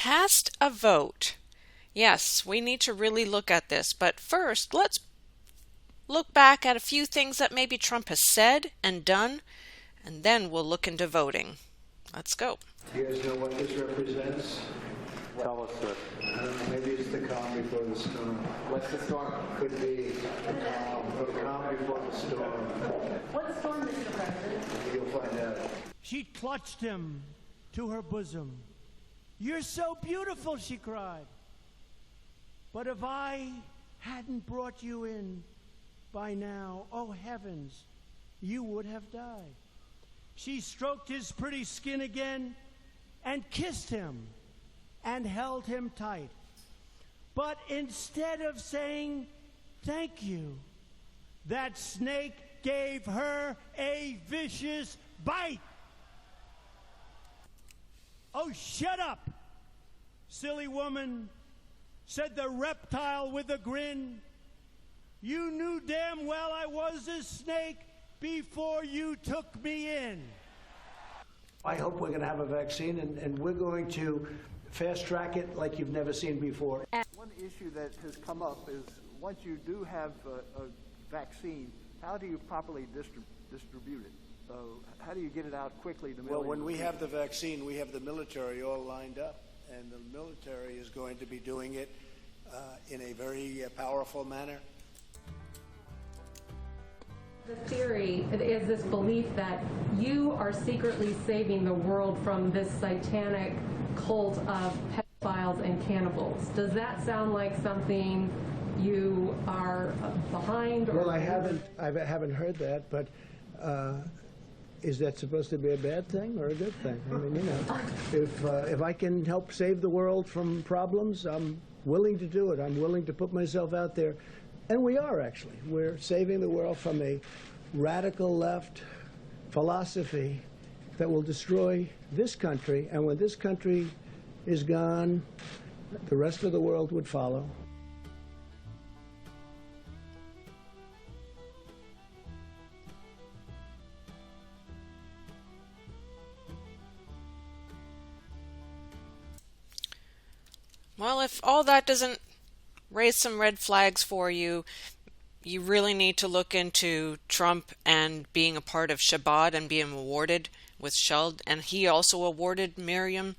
cast a vote. Yes, we need to really look at this, but first let's look back at a few things that maybe Trump has said and done, and then we'll look into voting. Let's go. Do you guys know what this represents? Tell us, sir. I don't know, maybe it's the calm before the storm. What's the storm? Could be the calm before the storm. What storm, Mr. President? You'll find out. She clutched him to her bosom. "You're so beautiful," she cried. "But if I hadn't brought you in by now, oh heavens, you would have died." She stroked his pretty skin again and kissed him and held him tight. But instead of saying thank you, that snake gave her a vicious bite. "Oh, shut up, silly woman," said the reptile with a grin. "You knew damn well I was a snake before you took me in." I hope we're going to have a vaccine, and we're going to fast-track it like you've never seen before. One issue that has come up is once you do have a vaccine, how do you properly distribute it? How do you get it out quickly to millions? Well, when we have the vaccine, we have the military all lined up, and the military is going to be doing it in a very powerful manner. The theory is this belief that you are secretly saving the world from this satanic cult of pedophiles and cannibals. Does that sound like something you are behind? Well, I haven't heard that, but is that supposed to be a bad thing or a good thing? I mean, you know, if I can help save the world from problems, I'm willing to do it. I'm willing to put myself out there. And we are, actually. We're saving the world from a radical left philosophy that will destroy this country. And when this country is gone, the rest of the world would follow. Well, if all that doesn't raise some red flags for you, you really need to look into Trump and being a part of Shabbat and being awarded with Sheld, and he also awarded Miriam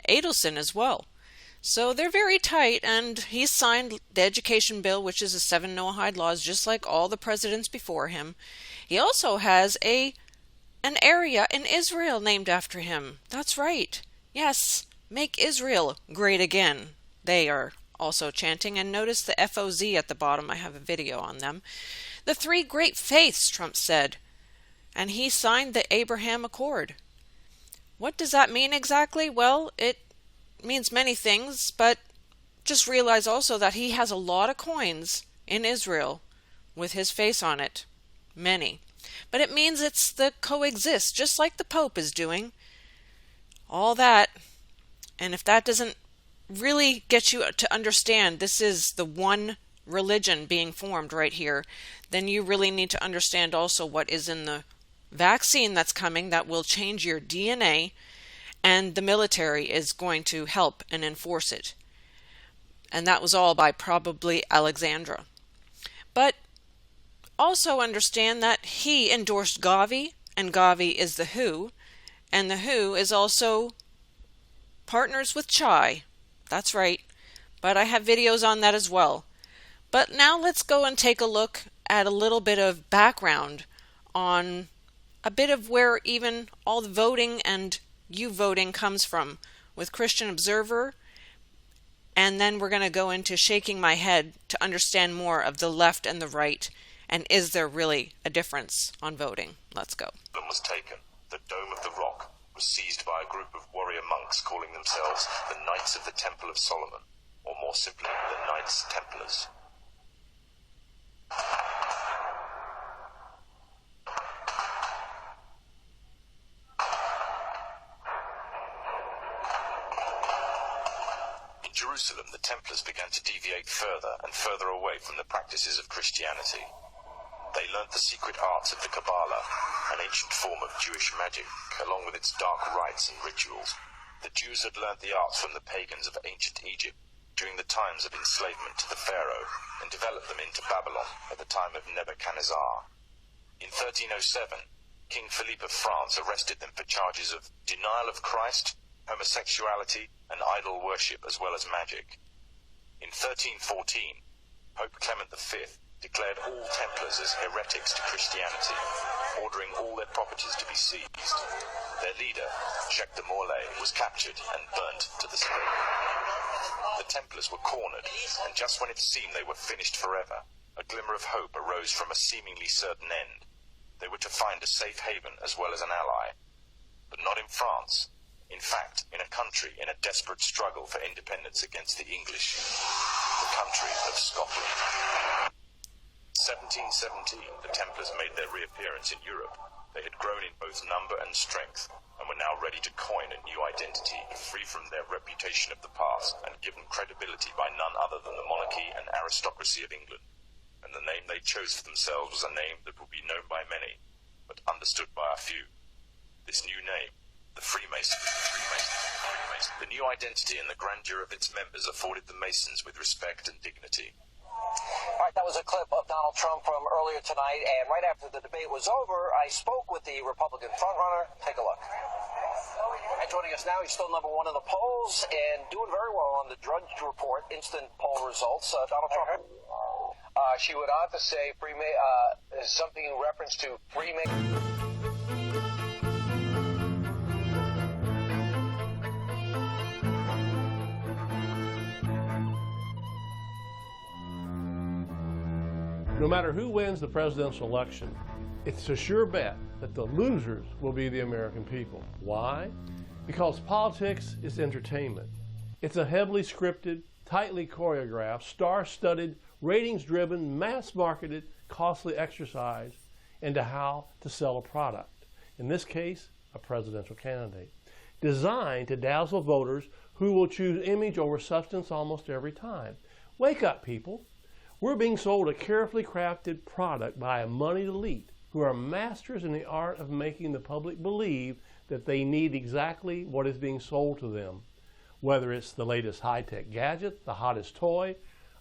Adelson as well. So they're very tight, and he's signed the education bill, which is the 7 Noahide laws, just like all the presidents before him. He also has an area in Israel named after him. That's right. Yes, make Israel great again. They are also chanting, and notice the FOZ at the bottom. I have a video on them. The 3 great faiths, Trump said, and he signed the Abraham Accord. What does that mean exactly? Well, it means many things, but just realize also that he has a lot of coins in Israel with his face on it. Many. But it means it's the coexist, just like the Pope is doing. All that. And if that doesn't really get you to understand this is the one religion being formed right here, then you really need to understand also what is in the vaccine that's coming that will change your DNA, and the military is going to help and enforce it. And that was all by probably Alexandra. But also understand that he endorsed Gavi, and Gavi is the WHO, and the WHO is also partners with Chai. That's right. But I have videos on that as well. But now let's go and take a look at a little bit of background on a bit of where even all the voting and you voting comes from with Christian Observer. And then we're going to go into shaking my head to understand more of the left and the right. And is there really a difference on voting? Let's go. Was taken. The Dome of the Rock was seized by a group of warrior monks calling themselves the Knights of the Temple of Solomon, or more simply, the Knights Templars. In Jerusalem, the Templars began to deviate further and further away from the practices of Christianity. They learnt the secret arts of the Kabbalah, an ancient form of Jewish magic, along with its dark rites and rituals. The Jews had learnt the arts from the pagans of ancient Egypt during the times of enslavement to the Pharaoh and developed them into Babylon at the time of Nebuchadnezzar. In 1307, King Philippe of France arrested them for charges of denial of Christ, homosexuality, and idol worship, as well as magic. In 1314, Pope Clement V declared all Templars as heretics to Christianity, ordering all their properties to be seized. Their leader, Jacques de Morlaix, was captured and burnt to the stake. The Templars were cornered, and just when it seemed they were finished forever, a glimmer of hope arose from a seemingly certain end. They were to find a safe haven as well as an ally. But not in France. In fact, in a country in a desperate struggle for independence against the English. The country of Scotland. 1717, the Templars made their reappearance in Europe. They had grown in both number and strength, and were now ready to coin a new identity, free from their reputation of the past, and given credibility by none other than the monarchy and aristocracy of England. And the name they chose for themselves was a name that would be known by many, but understood by a few. This new name, the Freemasons. The new identity and the grandeur of its members afforded the Masons with respect and dignity. All right, that was a clip of Donald Trump from earlier tonight, and right after the debate was over, I spoke with the Republican frontrunner. Take a look. And joining us now, he's still number one in the polls and doing very well on the Drudge Report instant poll results. Donald Trump. She would ought to say something in reference to Freemasons. No matter who wins the presidential election, it's a sure bet that the losers will be the American people. Why? Because politics is entertainment. It's a heavily scripted, tightly choreographed, star-studded, ratings-driven, mass-marketed, costly exercise into how to sell a product. In this case, a presidential candidate. Designed to dazzle voters who will choose image over substance almost every time. Wake up, people. We're being sold a carefully crafted product by a moneyed elite who are masters in the art of making the public believe that they need exactly what is being sold to them, whether it's the latest high-tech gadget, the hottest toy,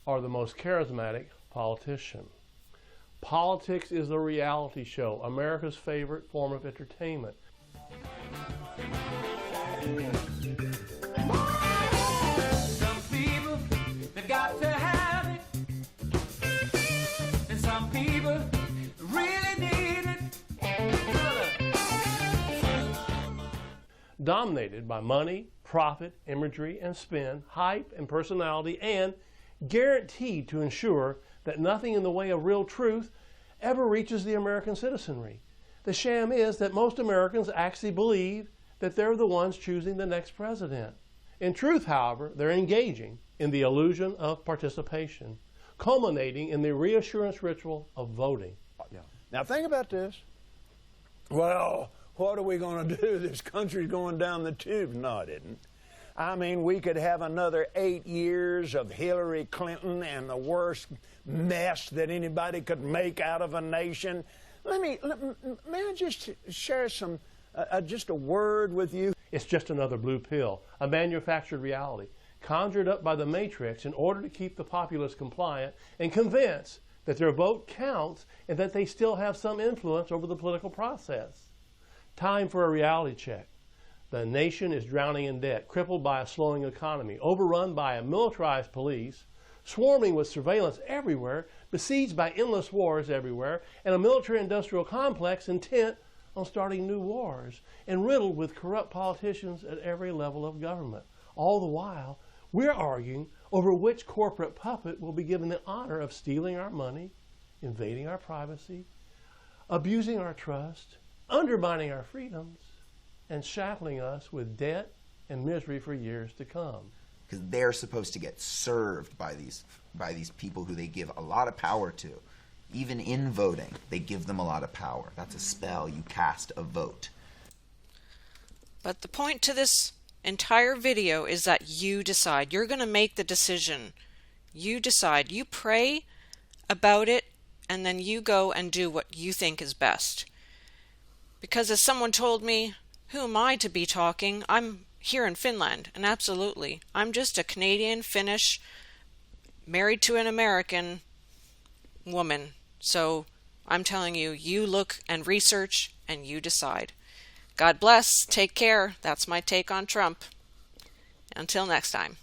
or the most charismatic politician. Politics is a reality show, America's favorite form of entertainment. Some people, they've got to have it. And some people really need it. Dominated by money, profit, imagery, and spin, hype, and personality, and guaranteed to ensure that nothing in the way of real truth ever reaches the American citizenry. The sham is that most Americans actually believe that they're the ones choosing the next president. In truth, however, they're engaging in the illusion of participation, culminating in the reassurance ritual of voting. Yeah. Now think about this. Well, what are we going to do? This country's going down the tubes. No, it isn't. I mean, we could have another 8 years of Hillary Clinton and the worst mess that anybody could make out of a nation. May I just share some, just a word with you? It's just another blue pill, a manufactured reality, conjured up by the Matrix in order to keep the populace compliant and convinced that their vote counts and that they still have some influence over the political process. Time for a reality check. The nation is drowning in debt, crippled by a slowing economy, overrun by a militarized police, swarming with surveillance everywhere, besieged by endless wars everywhere, and a military-industrial complex intent on starting new wars, and riddled with corrupt politicians at every level of government. All the while, we're arguing over which corporate puppet will be given the honor of stealing our money, invading our privacy, abusing our trust, undermining our freedoms, and shackling us with debt and misery for years to come. Because they're supposed to get served by these people who they give a lot of power to. Even in voting, they give them a lot of power. That's a spell. You cast a vote. But the point to this entire video is that you decide. You're going to make the decision. You decide. You pray about it, and then you go and do what you think is best. Because as someone told me, who am I to be talking? I'm here in Finland, and absolutely, I'm just a Canadian, Finnish, married to an American woman. So I'm telling you, you look and research and you decide. God bless. Take care. That's my take on Trump. Until next time.